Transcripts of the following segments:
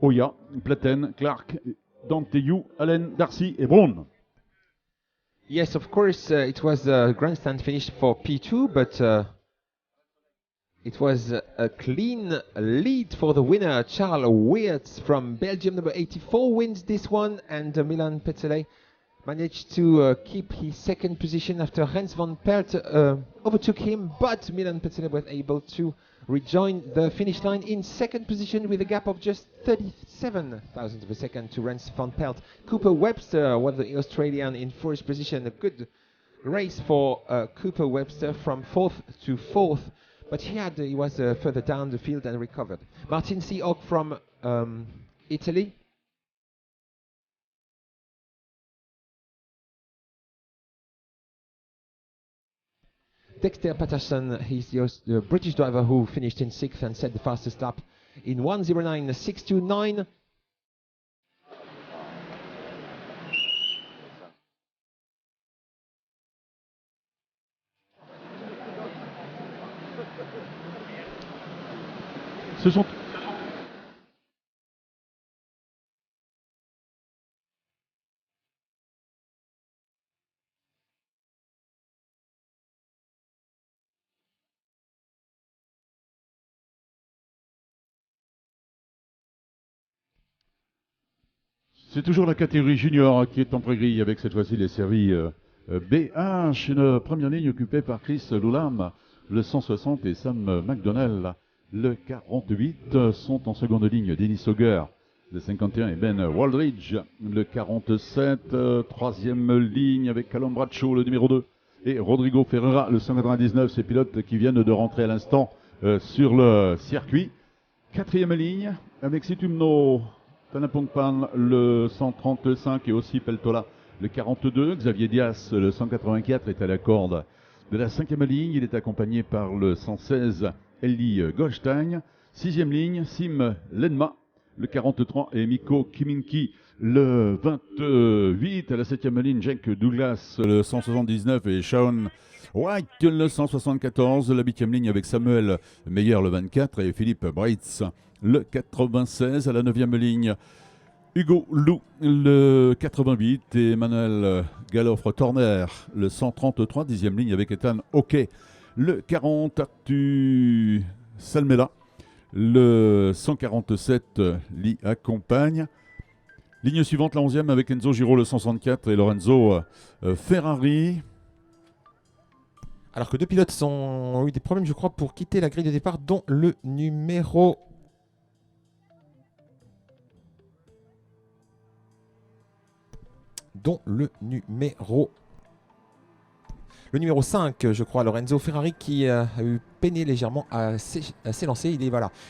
Oya, Platen, Clark, Danteyu, Allen, Darcy et Brown. Yes, of course, it was a grandstand finish for P2, but it was a clean lead for the winner. Charles Weerts from Belgium, number 84, wins this one, and Milan Petele managed to keep his second position after Rens van Pelt overtook him, but Milan Petele was able to rejoin the finish line in second position with a gap of just 37 thousandths of a second to Rens van Pelt. Cooper Webster was the Australian in first position. A good race for Cooper Webster from fourth to fourth, but he was further down the field and recovered. Martin Seahawk from Italy. Dexter Patterson, he's the British driver who finished in 6th and set the fastest lap in 1:09.629. Ce sont C'est toujours la catégorie junior qui est en pré-grille avec cette fois-ci les séries BH, une première ligne occupée par Chris Loulam, le 160 et Sam McDonnell. Le 48 sont en seconde ligne Dennis Auger, le 51 et Ben Waldridge, le 47, troisième ligne avec Callum Bradshaw, le numéro 2, et Rodrigo Ferreira, le 199, ces pilotes qui viennent de rentrer à l'instant sur le circuit. Quatrième ligne avec Situmno Tanapongpan, le 135 et aussi Peltola, le 42. Xavier Dias, le 184, est à la corde de la cinquième ligne. Il est accompagné par le 116 Ellie Goldstein. Sixième ligne, Sim Lenma, le 43 et Mikko Kiminki, le 28. À la septième ligne, Jake Douglas, le 179 et Sean White, le 174. La huitième ligne avec Samuel Meyer, le 24 et Philippe Breitz, le 96. À la neuvième ligne, Hugo Lou, le 88 et Emmanuel Gallofre-Torner, le 133. Dixième ligne avec Ethan Hockey, le 40. Artu Salmela, le 147 l'y accompagne. Ligne suivante, la 11e avec Enzo Giro, le 164 et Lorenzo Ferrari. Alors que deux pilotes ont eu des problèmes, je crois, pour quitter la grille de départ, dont le numéro... Le numéro 5, je crois, Lorenzo Ferrari, qui a eu peiné légèrement à s'élancer.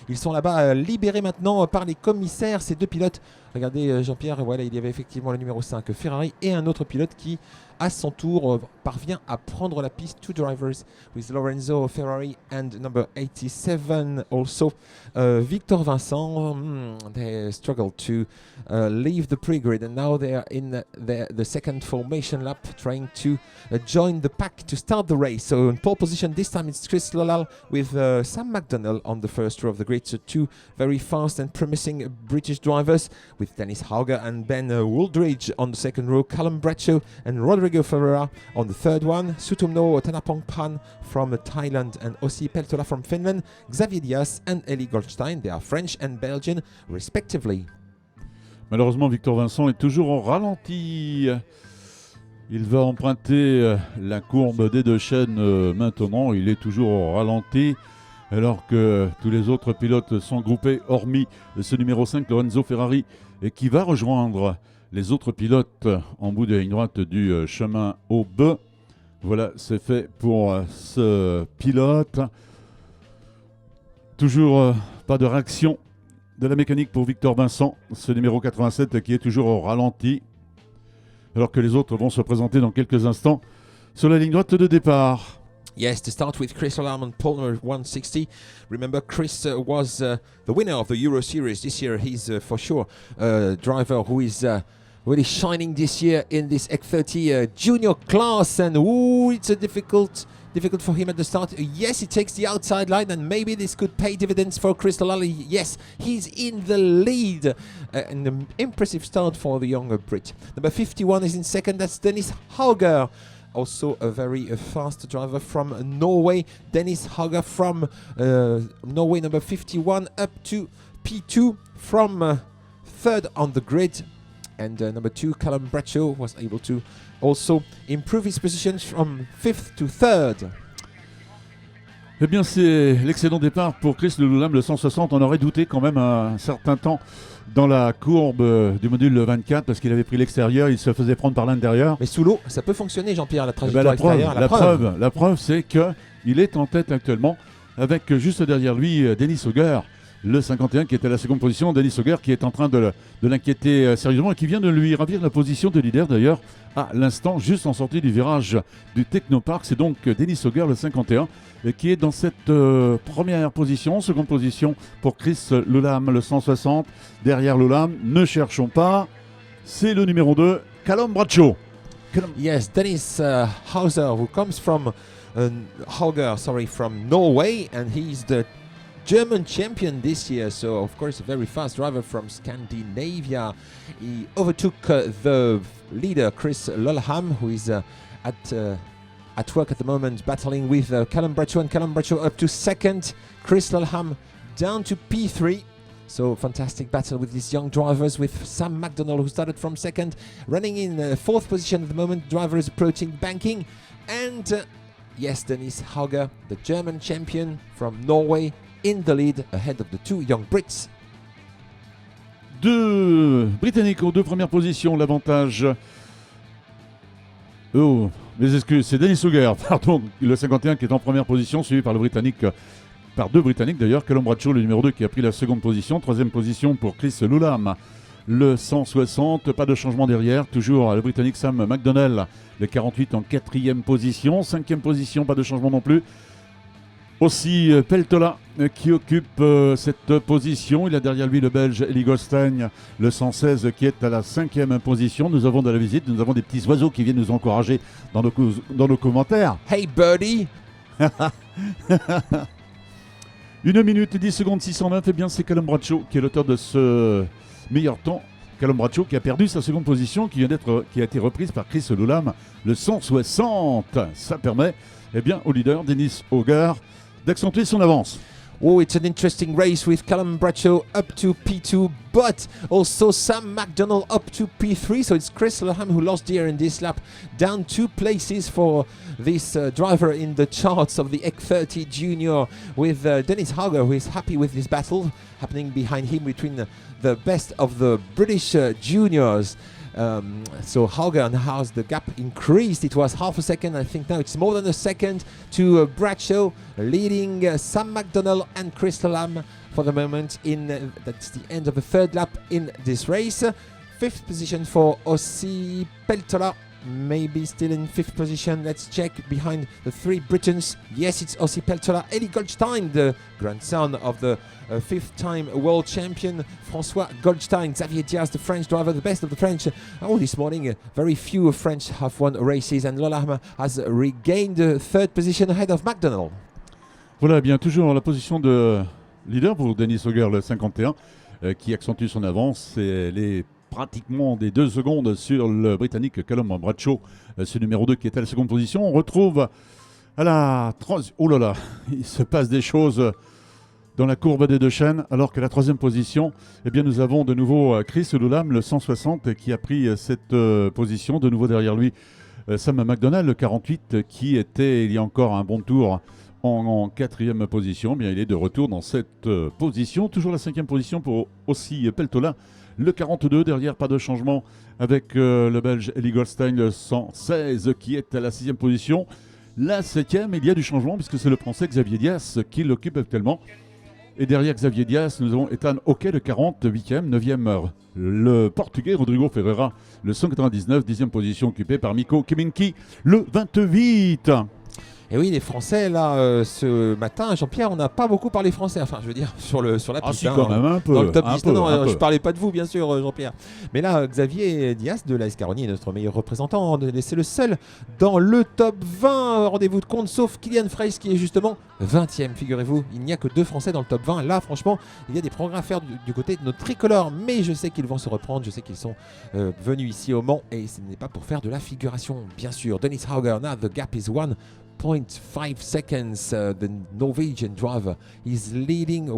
Ils sont là-bas libérés maintenant par les commissaires, ces deux pilotes. Regardez Jean-Pierre, voilà, il y avait effectivement le numéro 5 Ferrari et un autre pilote qui, à son tour, parvient à prendre la piste. Two drivers with Lorenzo Ferrari and number 87 also. Victor Vincent, they struggled to leave the pre-grid and now they are in the second formation lap trying to join the pack to start the race. So in pole position this time it's Chris Lolal with Sam McDonnell on the first row of the grid. So two very fast and promising British drivers with Dennis Hauger and Ben Wooldridge on the second row, Callum Bradshaw and Rodrigo Ferreira on the third one, Sutumno Tanapongpan from Thailand and Ossi Peltola from Finland, Xavier Dias and Ellie Goldstein, they are French and Belgian respectively. Malheureusement, Victor Vincent est toujours au ralenti. Il va emprunter la courbe des deux chaînes maintenant. Il est toujours au ralenti alors que tous les autres pilotes sont groupés, hormis ce numéro 5, Lorenzo Ferrari, et qui va rejoindre les autres pilotes en bout de la ligne droite du chemin au B. Voilà, c'est fait pour ce pilote. Toujours pas de réaction de la mécanique pour Victor Vincent, ce numéro 87 qui est toujours au ralenti, alors que les autres vont se présenter dans quelques instants sur la ligne droite de départ. Yes, to start with Chris O'Larman, pole number 160. Remember, Chris was the winner of the Euro Series this year. He's for sure a driver who is really shining this year in this X30 junior class. And it's a difficult difficult for him at the start. Yes, he takes the outside line, and maybe this could pay dividends for Chris Lulama. Yes, he's in the lead. An impressive start for the younger Brit. Number 51 is in second. That's Dennis Hauger. Also a very fast driver from Norway. Dennis Hauger from Norway, number 51, up to P2 from third on the grid. And number 2, Callum Bradshaw, was able to also improve his position from 5th to 3rd. Eh bien, c'est l'excellent départ pour Chris Lulama, le 160. On aurait douté quand même un certain temps dans la courbe du module 24 parce qu'il avait pris l'extérieur, il se faisait prendre par l'intérieur. Mais sous l'eau, ça peut fonctionner, Jean-Pierre, la trajectoire extérieure. La preuve, c'est qu'il est en tête actuellement avec juste derrière lui Dennis Hauger, le 51 qui était à la seconde position. Dennis Hauger qui est en train de l'inquiéter sérieusement et qui vient de lui ravir la position de leader d'ailleurs à l'instant, juste en sortie du virage du Technopark. C'est donc Dennis Hauger, le 51, qui est dans cette première position. Seconde position pour Chris Lulama, le 160. Derrière Lulama, ne cherchons pas, c'est le numéro 2, Callum Bradshaw. Yes, Dennis Hauser, who comes from from Norway, and he's the German champion this year, so of course a very fast driver from Scandinavia. He overtook the leader Chris Lulama, who is at work at the moment, battling with Callum Bradshaw, and Callum Bradshaw up to second, Chris Lulama down to P3. So fantastic battle with these young drivers, with Sam McDonnell, who started from second, running in fourth position at the moment. Driver is approaching banking, and yes, Dennis Hauger, the German champion from Norway, in the lead, ahead of the 2 young Brits. Deux Britanniques aux 2 premières positions, l'avantage. Oh, mes excuses, c'est Dennis Hauger, pardon, le 51 qui est en première position, suivi par le Britannique, par 2 Britanniques d'ailleurs, Callum Bradshaw, le numéro 2 qui a pris la seconde position, 3e position pour Chris Lulama, le 160, pas de changement derrière, toujours le Britannique Sam McDonnell, le 48 en 4e position, 5e position, pas de changement non plus. Aussi Peltola qui occupe cette position. Il a derrière lui le Belge Eli Goldstein, le 116 qui est à la 5e position. Nous avons de la visite, nous avons des petits oiseaux qui viennent nous encourager dans nos commentaires. Hey birdie. 1 minute 10 secondes 609, et bien c'est Callum Bradshaw qui est l'auteur de ce meilleur temps. Callum Bradshaw qui a perdu sa seconde position, qui a été reprise par Chris Lulama, le 160. Ça permet au leader Dennis Hauger d'accentuer son avance. Oh, it's an interesting race with Callum Bradshaw up to P2, but also Sam McDonnell up to P3. So it's Chris Lulama who lost here in this lap, down 2 places for this driver in the charts of the EC30 Junior, with Dennis Hauger, who is happy with this battle happening behind him between the best of the British juniors. So Hauger, and how's the gap increased? It was half a second. I think now it's more than a second to Bradshaw, leading Sam McDonnell and Chris Lulama for the moment. That's the end of the 3rd lap in this race. 5th position for Ossi Peltola. Maybe still in 5th position. Let's check behind the 3 Britons. Yes, it's Ossi Peltola. Eli Goldstein, the grandson of the 5th-time world champion François Goldstein. Xavier Diaz, the French driver, the best of the French. This morning, very few French have won races, and Lulama has regained the 3rd position ahead of McDonnell. Voilà, bien toujours la position de leader pour Dennis Hauger, le 51, qui accentue son avance. Elle est pratiquement des 2 secondes sur le Britannique Callum Bradshaw, ce numéro 2 qui est à la seconde position. On retrouve à la 3... Oh là là, il se passe des choses dans la courbe des 2 chaînes, alors qu'à la 3e position, nous avons de nouveau Chris Lulama, le 160, qui a pris cette position. De nouveau derrière lui, Sam McDonnell, le 48, qui était il y a encore un bon tour en 4e position. Il est de retour dans cette position. Toujours la 5e position pour aussi Peltola, le 42. Derrière, pas de changement avec le Belge Eli Goldstein, le 116, qui est à la 6e position. La 7e, il y a du changement puisque c'est le Français Xavier Diaz qui l'occupe actuellement. Et derrière Xavier Diaz, nous avons Ethan Hockey, le 48e, 9e, le Portugais Rodrigo Ferreira, le 199, 10e position occupée par Mikko Kieminski, le 28. Et oui, les Français, là, ce matin, Jean-Pierre, on n'a pas beaucoup parlé français. Enfin, je veux dire, sur la Ah piste. si, quand même, un peu. Dans le top un 10. peu, Non, un je peu. parlais pas de vous, bien sûr, Jean-Pierre. Mais là, Xavier Diaz de l'AS Caronie est notre meilleur représentant. C'est le seul dans le top 20. Rendez-vous de compte, sauf Kylian Freys qui est justement 20e, figurez-vous. Il n'y a que 2 Français dans le top 20. Là, franchement, il y a des progrès à faire du côté de notre tricolore. Mais je sais qu'ils vont se reprendre. Je sais qu'ils sont venus ici au Mans. Et ce n'est pas pour faire de la figuration, bien sûr. Dennis Hauger, now the gap is 1.5 seconds. The Norwegian driver is leading,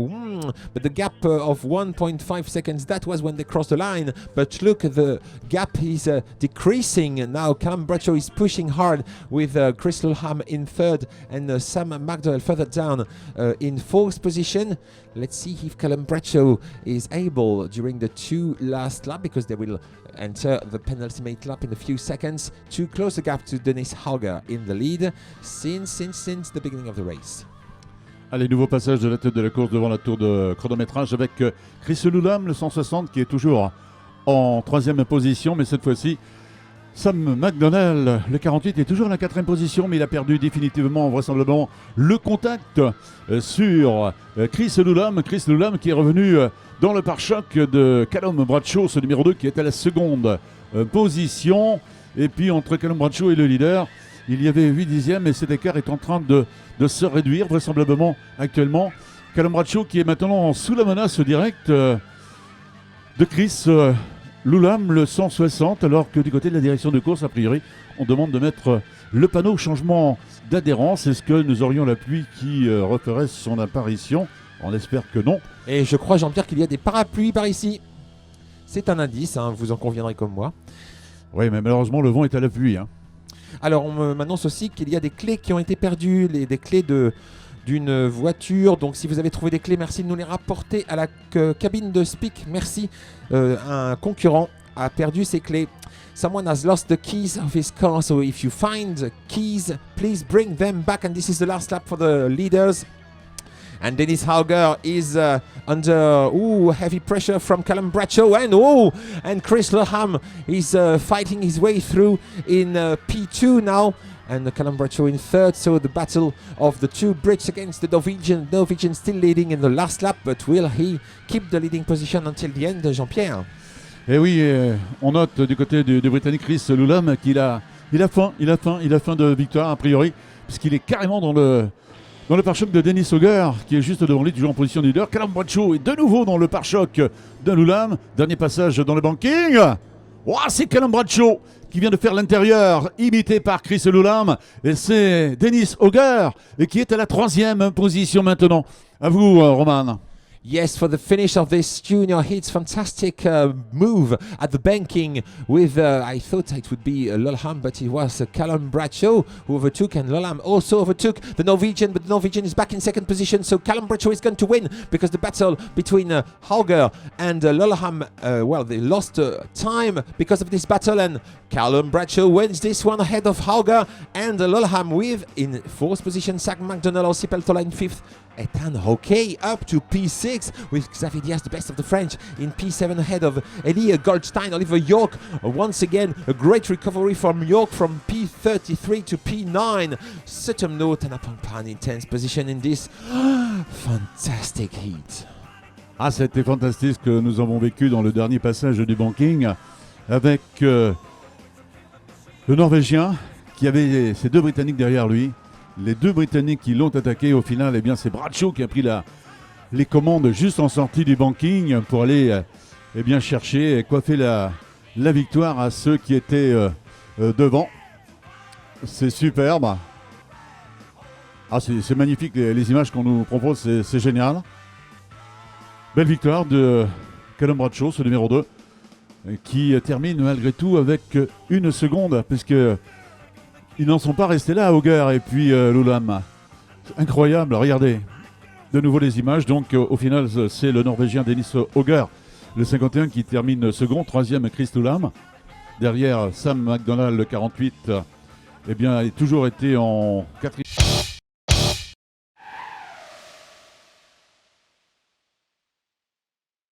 but the gap of 1.5 seconds, that was when they crossed the line. But look, the gap is decreasing. Now Callum Bradshaw is pushing hard with Chris Lulham in third and Sam McDonnell further down in fourth position. Let's see if Callum Bradshaw is able during the 2 last lap, because they will enter the penultimate lap in a few seconds, to close the gap to Dennis Hauger in the lead since the beginning of the race. Allez, nouveau passage de la tête de la course devant la tour de chronométrage avec Chris Lulham, le 160, qui est toujours en 3e position, mais cette fois-ci, Sam McDonnell, le 48, est toujours à la 4e position, mais il a perdu définitivement, vraisemblablement, le contact sur Chris Lulham. Chris Lulham qui est revenu dans le pare-choc de Callum Bradshaw, ce numéro 2 qui est à la 2e position. Et puis entre Callum Bradshaw et le leader, il y avait 8 dixièmes et cet écart est en train de se réduire vraisemblablement actuellement. Callum Bradshaw qui est maintenant sous la menace directe de Chris Lulham, le 160, alors que du côté de la direction de course, a priori, on demande de mettre le panneau changement d'adhérence. Est-ce que nous aurions la pluie qui referait son apparition? On espère que non. Et je crois, Jean-Pierre, qu'il y a des parapluies par ici. C'est un indice, vous en conviendrez comme moi. Oui, mais malheureusement, le vent est à la pluie. Alors, on m'annonce aussi qu'il y a des clés qui ont été perdues, des clés d'une voiture. Donc si vous avez trouvé des clés, merci de nous les rapporter à la cabine de Speak. Merci. Un concurrent a perdu ses clés. Someone has lost the keys of his car, so if you find the keys, please bring them back. And this is the last lap for the leaders. And Dennis Hauger is under heavy pressure from Callum Bradshaw, and Chris Lulham is fighting his way through in P2 now. And Callum Bradshaw in third, so the battle of the 2 Brits against the Norwegian. Norwegian still leading in the last lap, but will he keep the leading position until the end, Jean-Pierre? Et oui, on note du côté du Britannique Chris Lulham qu'il a faim de victoire a priori, puisqu'il est carrément dans le pare-choc de Dennis Hauger, qui est juste devant lui, toujours en position de leader. Callum Bradshaw est de nouveau dans le pare-choc de Lulham. Dernier passage dans le banking. C'est Callum Bradshaw qui vient de faire l'intérieur, imité par Chris Lulham. Et c'est Dennis Hauger qui est à la 3e position maintenant. À vous, Roman. Yes, for the finish of this junior heats, fantastic move at the banking with, I thought it would be Lulham, but it was Callum Bradshaw who overtook, and Lulham also overtook the Norwegian, but the Norwegian is back in 2nd position, so Callum Bradshaw is going to win, because the battle between Hauger and Lulham, they lost time because of this battle, and Callum Bradshaw wins this one ahead of Hauger and Lulham, with in 4th position Sam McDonnell, Ossi Peltola in 5th, Ethan Hockey up to P6 with Xavier Diaz, the best of the French, in P7 ahead of Elie Goldstein. Oliver York, once again a great recovery from York from P33 to P9. Sutton Note and Apangpan in 10th position in this fantastic heat. C'était fantastique ce que nous avons vécu dans le dernier passage du banking avec le Norvégien qui avait ses 2 Britanniques derrière lui. Les 2 Britanniques qui l'ont attaqué, au final, c'est Bradshaw qui a pris les commandes juste en sortie du banking pour aller chercher et coiffer la victoire à ceux qui étaient devant. C'est superbe. C'est magnifique les images qu'on nous propose, c'est génial. Belle victoire de Callum Bradshaw, ce numéro 2, qui termine malgré tout avec 1 seconde, puisque ils n'en sont pas restés là, Hauger et puis Lulham. Incroyable, regardez de nouveau les images. Donc au final, c'est le Norvégien Dennis Hauger, le 51, qui termine second. 3e, Chris Lulham. Derrière, Sam McDonnell, le 48, a toujours été en 4e.